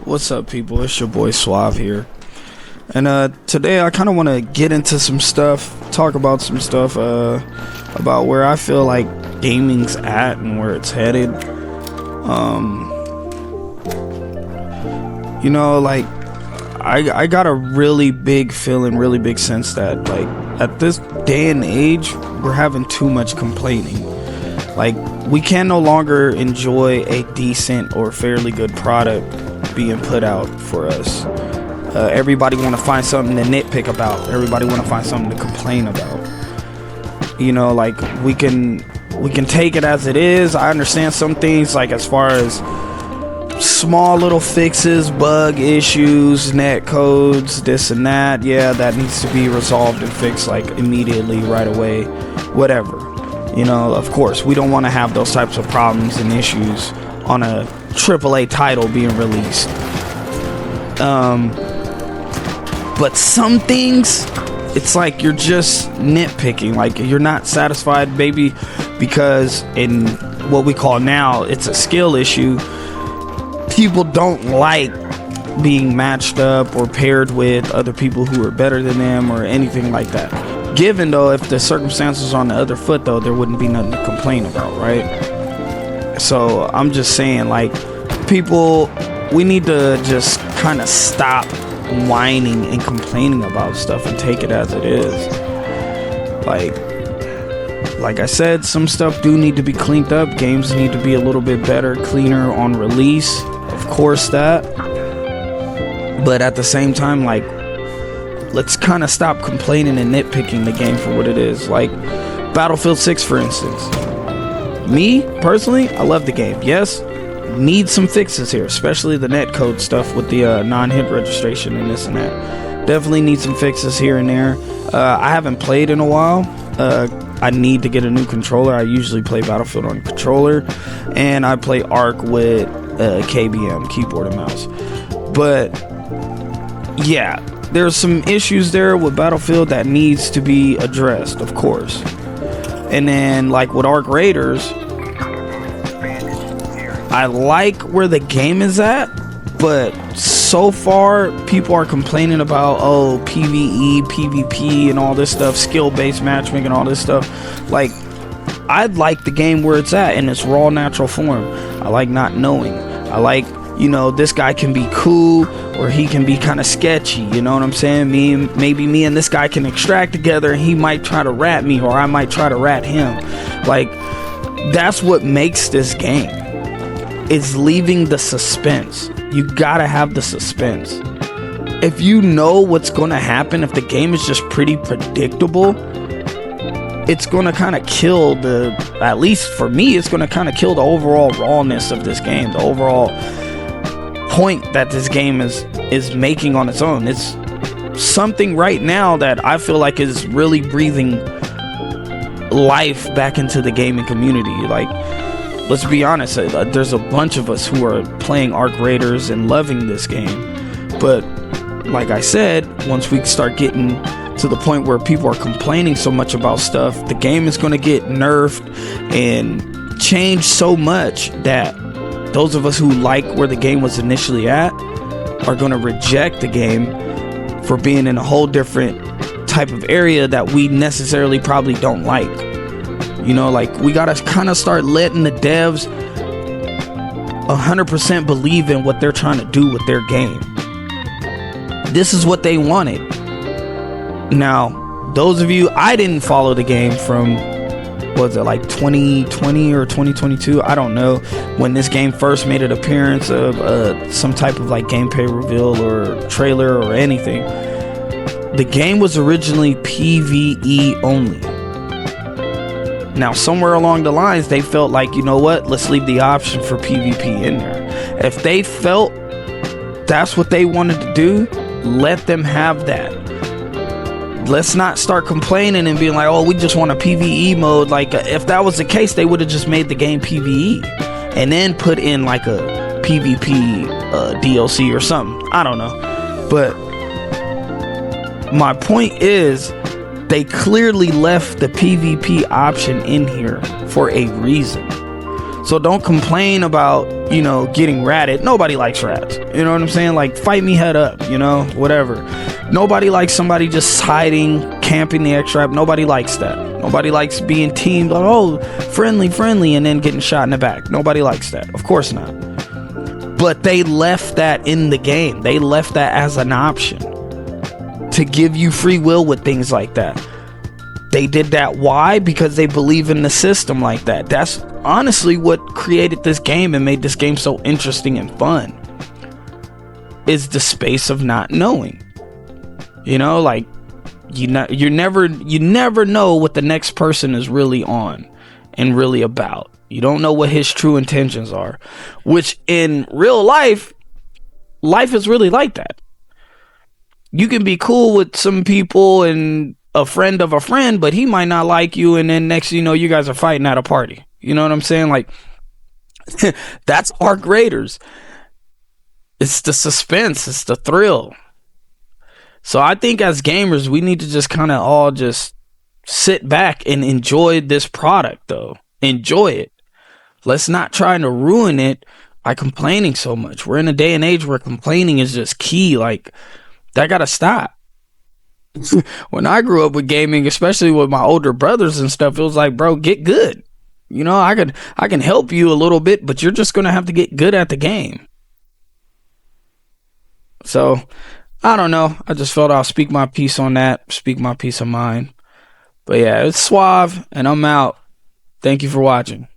What's up, people? It's your boy Suave here. And today I kind of want to get into some stuff, talk about some stuff about where I feel like gaming's at and where it's headed. Like I got a really big feeling, really big sense that like at this day and age we're having too much complaining. Like we can no longer enjoy a decent or fairly good product being put out for us. Everybody want to find something to nitpick about. Everybody want to find something to complain about. Like we can take it as it is. I understand some things, like as far as small little fixes, bug issues, net codes, this and that. Yeah, that needs to be resolved and fixed like immediately, right away, whatever. Of course, we don't want to have those types of problems and issues on a AAA title being released. But some things, it's like you're just nitpicking, like you're not satisfied, maybe because in what we call now, it's a skill issue. People don't like being matched up or paired with other people who are better than them or anything like that. Given though, if the circumstances are on the other foot though, there wouldn't be nothing to complain about, right? So I'm just saying, like, people, we need to just kind of stop whining and complaining about stuff and take it as it is. Like I said, some stuff do need to be cleaned up. Games need to be a little bit better, cleaner on release, of course that. But at the same time, like, let's kind of stop complaining and nitpicking the game for what it is. Like Battlefield 6, for instance. Me, personally, I love the game. Yes, need some fixes here, especially the netcode stuff with the non-hit registration and this and that. Definitely need some fixes here and there. I haven't played in a while. I need to get a new controller. I usually play Battlefield on controller, and I play Ark with KBM, keyboard and mouse. But yeah, there's some issues there with Battlefield that needs to be addressed, of course. And then, like with Ark Raiders, I like where the game is at, but so far people are complaining about PvE, PvP and all this stuff, skill-based matchmaking and all this stuff. Like, I'd like the game where it's at in its raw, natural form. I like not knowing. I like, this guy can be cool or he can be kind of sketchy, you know what I'm saying? Maybe me and this guy can extract together and he might try to rat me or I might try to rat him. Like, that's what makes this game, is leaving the suspense. You gotta have the suspense. If you know what's gonna happen, if the game is just pretty predictable, it's gonna kind of kill at least for me, it's gonna kind of kill the overall rawness of this game, the overall point that this game is making on its own. It's something right now that I feel like is really breathing life back into the gaming community. Like, let's be honest, there's a bunch of us who are playing Ark Raiders and loving this game. But like I said, once we start getting to the point where people are complaining so much about stuff, the game is going to get nerfed and changed so much that those of us who like where the game was initially at are going to reject the game for being in a whole different type of area that we necessarily probably don't like. Like, we gotta kind of start letting the devs 100% believe in what they're trying to do with their game. This is what they wanted. Now, those of you, I didn't follow the game from, was it like 2020 or 2022? I don't know, when this game first made an appearance of some type of like gameplay reveal or trailer or anything. The game was originally PvE only. Now, somewhere along the lines, they felt like, you know what, let's leave the option for PvP in there. If they felt that's what they wanted to do, let them have that. Let's not start complaining and being like, oh, we just want a PvE mode. Like, if that was the case, they would have just made the game PvE and then put in like a PvP DLC or something. I don't know. But my point is, they clearly left the PvP option in here for a reason. So don't complain about, getting ratted. Nobody likes rats. You know what I'm saying? Like, fight me head up, whatever. Nobody likes somebody just hiding, camping the X-Trap. Nobody likes that. Nobody likes being teamed, like, oh, friendly, and then getting shot in the back. Nobody likes that. Of course not. But they left that in the game. They left that as an option to give you free will with things like that. They did that. Why? Because they believe in the system like that. That's honestly what created this game and made this game so interesting and fun. Is the space of not knowing. Like, you never know what the next person is really on and really about. You don't know what his true intentions are, which in real life is really like that. You can be cool with some people and a friend of a friend, but he might not like you, and then next you know, you guys are fighting at a party. You know what I'm saying? Like, that's Arc Raiders. It's the suspense, it's the thrill. So I think as gamers, we need to just kind of all just sit back and enjoy this product, though. Enjoy it. Let's not try to ruin it by complaining so much. We're in a day and age where complaining is just key. Like, that gotta stop. When I grew up with gaming, especially with my older brothers and stuff, it was like, bro, get good. I can help you a little bit, but you're just gonna have to get good at the game. So, I don't know. I just felt I'll speak my piece on that, speak my piece of mind. But yeah, it's Suave, and I'm out. Thank you for watching.